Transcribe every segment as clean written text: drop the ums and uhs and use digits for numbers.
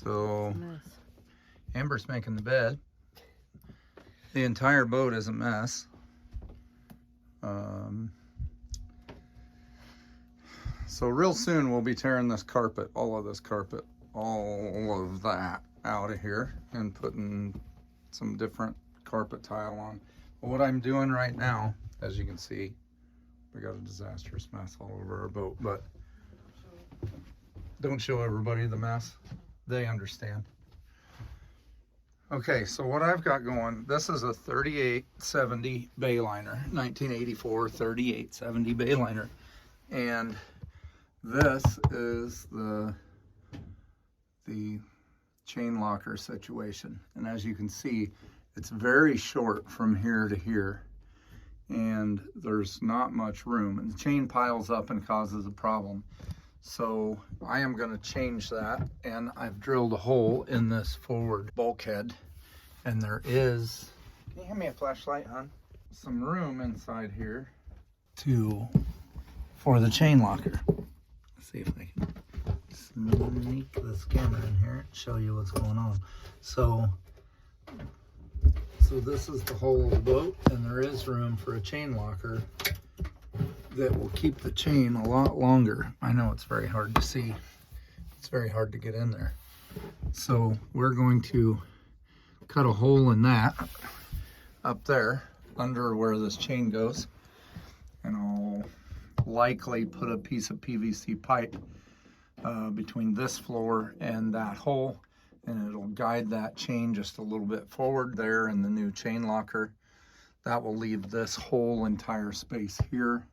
So Amber's making the bed. The entire boat is a mess. So real soon we'll be tearing this carpet, all of that out of here and putting some different carpet tile on. But what I'm doing right now, as you can see, we got a disastrous mess all over our boat, but don't show everybody the mess. They understand. Okay, so what I've got going, this is a 3870 Bayliner, 1984 3870 Bayliner. And this is the chain locker situation. And as you can see, it's very short from here to here. And there's not much room. And the chain piles up and causes a problem. So I am going to change that. And I've drilled a hole in this forward bulkhead. And there is, can you hand me a flashlight, hon? Some room inside here for the chain locker. Let's see if I can sneak this camera in here and show you what's going on. So this is the whole of the boat, and there is room for a chain locker that will keep the chain a lot longer. I know it's very hard to see. It's very hard to get in there. So we're going to cut a hole in that up there under where this chain goes, and I'll likely put a piece of PVC pipe between this floor and that hole, and it'll guide that chain just a little bit forward there in the new chain locker. That will leave this whole entire space here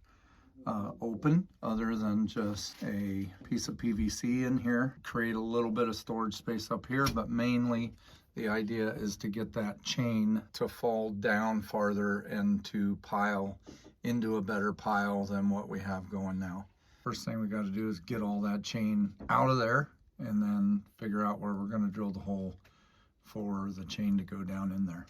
open, other than just a piece of PVC in here. Create a little bit of storage space up here, but mainly the idea is to get that chain to fall down farther and to pile into a better pile than what we have going now. First thing we got to do is get all that chain out of there and then figure out where we're going to drill the hole for the chain to go down in there.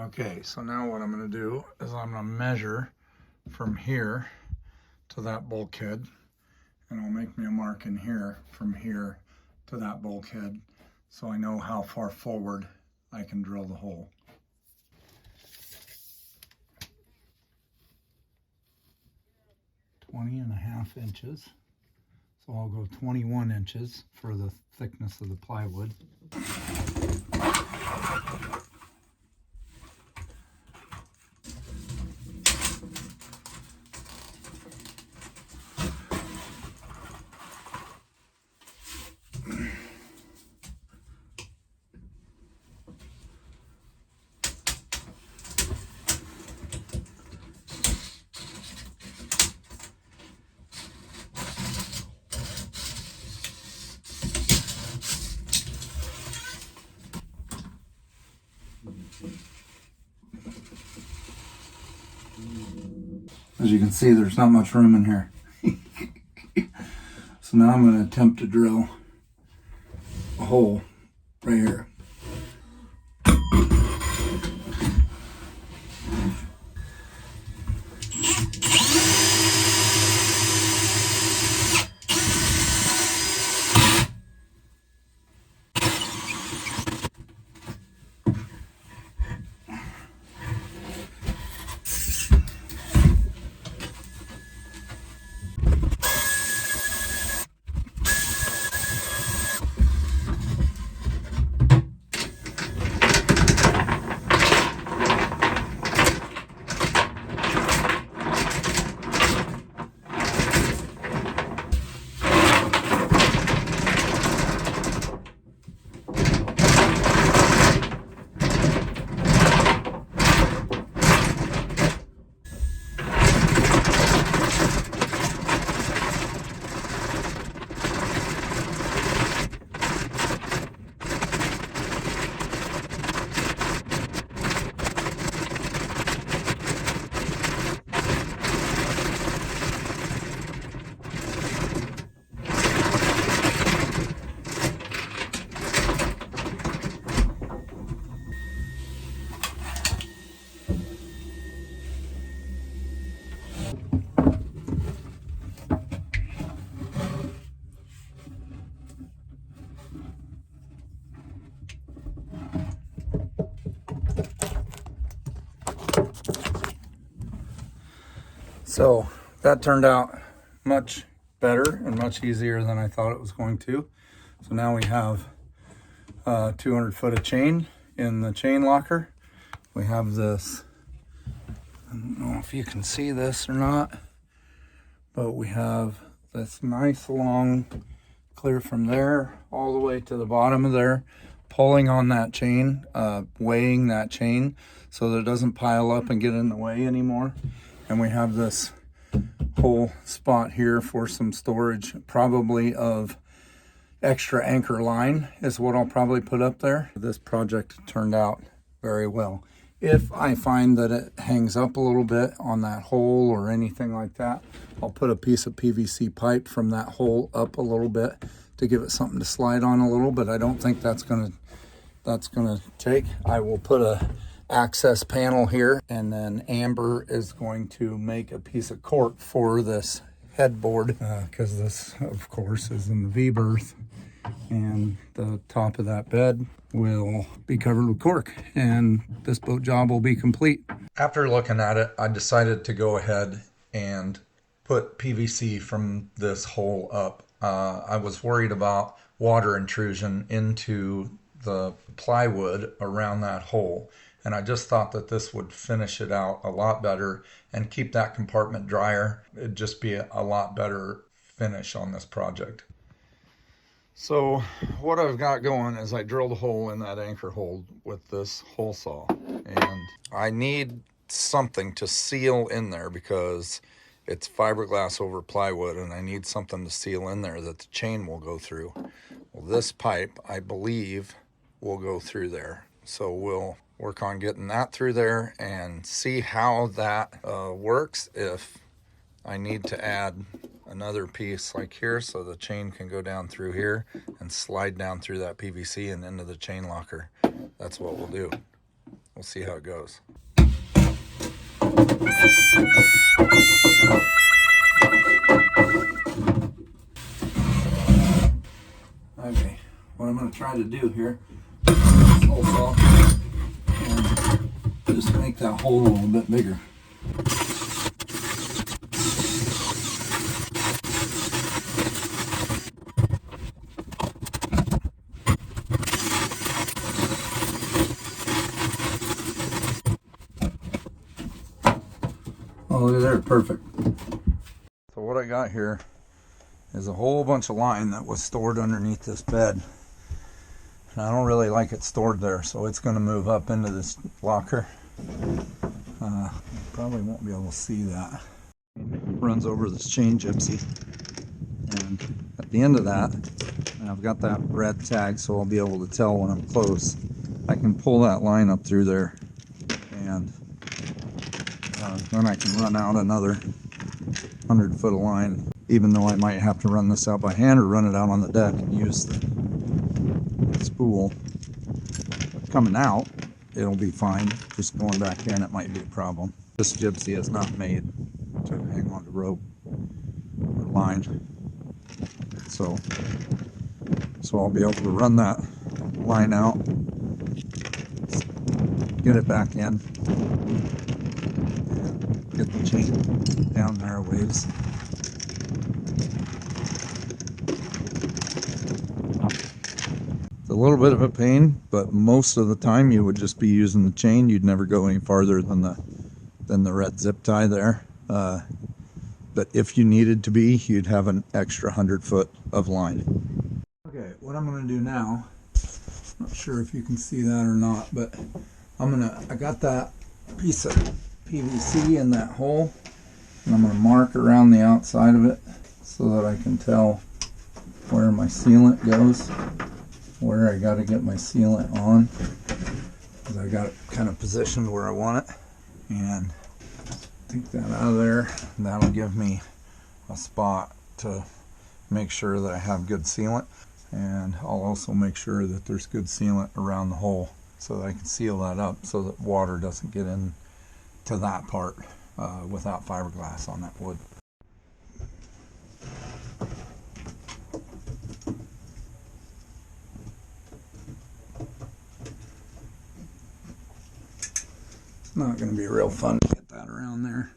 Okay, so now what I'm going to do is I'm going to measure from here to that bulkhead, and I'll make me a mark in here from here to that bulkhead so I know how far forward I can drill the hole. .20.5 inches. So I'll go 21 inches for the thickness of the plywood. As you can see, there's not much room in here. So now I'm going to attempt to drill a hole right here. So that turned out much better and much easier than I thought it was going to. So now we have 200 foot of chain in the chain locker. We have this, I don't know if you can see this or not, but we have this nice long clear from there all the way to the bottom of there, pulling on that chain, weighing that chain so that it doesn't pile up and get in the way anymore. And we have this whole spot here for some storage, probably of extra anchor line is what I'll probably put up there. This project turned out very well. If I find that it hangs up a little bit on that hole or anything like that, I'll put a piece of PVC pipe from that hole up a little bit to give it something to slide on a little, but I don't think that's gonna take. I will put a access panel here, and then Amber is going to make a piece of cork for this headboard, because this of course is in the V-berth, and the top of that bed will be covered with cork, and this boat job will be complete. After looking at it, I decided to go ahead and put PVC from this hole up. I was worried about water intrusion into the plywood around that hole, and I just thought that this would finish it out a lot better and keep that compartment drier. It'd just be a lot better finish on this project. So what I've got going is I drilled a hole in that anchor hold with this hole saw, and I need something to seal in there because it's fiberglass over plywood, and I need something to seal in there that the chain will go through. Well, this pipe, I believe, will go through there. So we'll work on getting that through there and see how that works. If I need to add another piece like here so the chain can go down through here and slide down through that PVC and into the chain locker, that's what we'll do. We'll see how it goes. Okay, what I'm going to try to do here is hole saw and just make that hole a little bit bigger. Oh, look at there, perfect. So what I got here is a whole bunch of line that was stored underneath this bed. And I don't really like it stored there, so it's going to move up into this locker. Probably won't be able to see that. It runs over this chain gypsy. And at the end of that, and I've got that red tag so I'll be able to tell when I'm close. I can pull that line up through there, and then I can run out another 100 foot of line, even though I might have to run this out by hand or run it out on the deck and use the spool. But coming out, it'll be fine. Just going back in, it might be a problem. This gypsy is not made to hang on to rope or line. So I'll be able to run that line out, get it back in, and get the chain down there a ways. It's a little bit of a pain, but most of the time you would just be using the chain. You'd never go any farther than the red zip tie there. But if you needed to be, you'd have an extra 100 foot of line. Okay, what I'm going to do now, not sure if you can see that or not, but I got that piece of PVC in that hole, and I'm going to mark around the outside of it so that I can tell where my sealant goes, where I got to get my sealant on, because I got it kind of positioned where I want it. And take that out of there, and that'll give me a spot to make sure that I have good sealant, and I'll also make sure that there's good sealant around the hole so that I can seal that up so that water doesn't get in to that part without fiberglass on that wood. It's not going to be real fun to get that around there.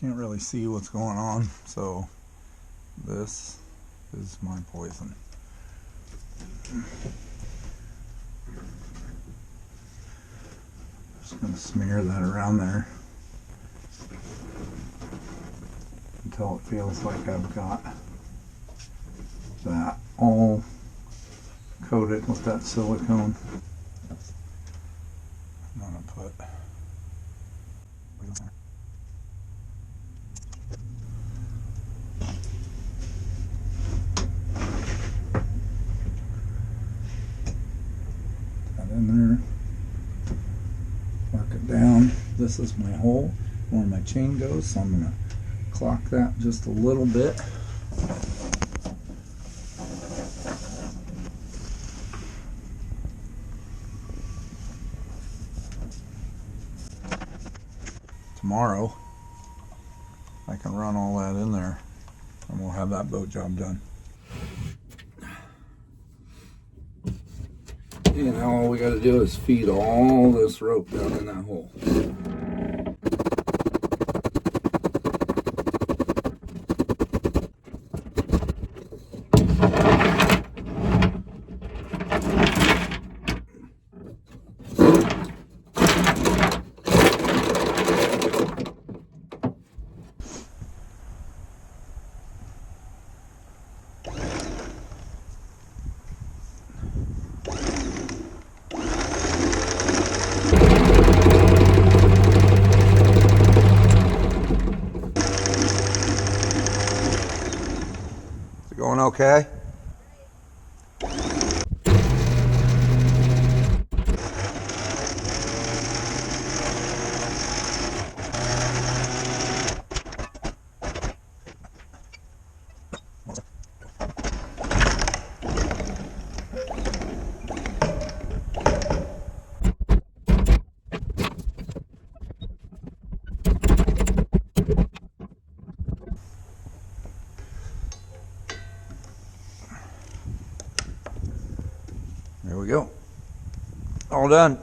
can't really see what's going on, so this is my poison. Just going to smear that around there until it feels like I've got that all coated with that silicone. I'm going to put that in there, mark it down. This is my hole where my chain goes, so I'm going to clock that just a little bit. Tomorrow I can run all that in there and we'll have that boat job done. And now all we got to do is feed all this rope down in that hole. Going okay? There we go. All done.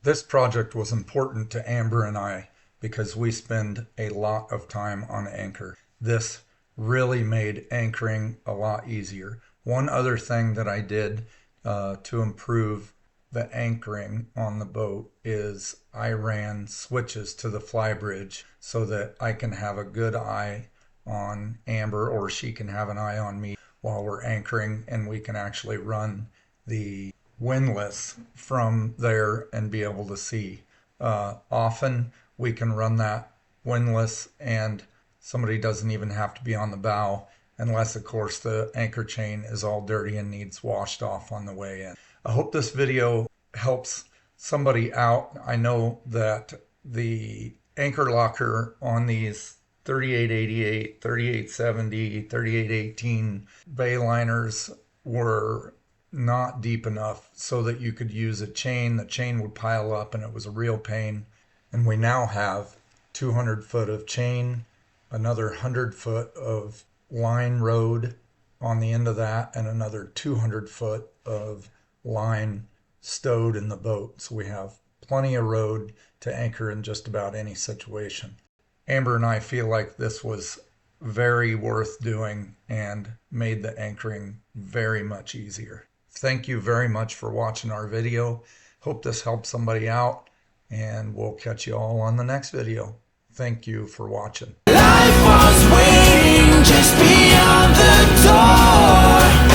This project was important to Amber and I because we spend a lot of time on anchor. This really made anchoring a lot easier. One other thing that I did to improve the anchoring on the boat is I ran switches to the flybridge so that I can have a good eye on Amber, or she can have an eye on me while we're anchoring, and we can actually run the windlass from there and be able to see. Often we can run that windlass and somebody doesn't even have to be on the bow, unless of course the anchor chain is all dirty and needs washed off on the way in. I hope this video helps somebody out. I know that the anchor locker on these 3888, 3870, 3818 Bayliners were not deep enough so that you could use a chain. The chain would pile up and it was a real pain. And we now have 200 foot of chain, another 100 foot of line road on the end of that, and another 200 foot of line stowed in the boat. So we have plenty of road to anchor in just about any situation. Amber and I feel like this was very worth doing and made the anchoring very much easier. Thank you very much for watching our video. Hope this helps somebody out, and we'll catch you all on the next video. Thank you for watching. Life was waiting just beyond the door.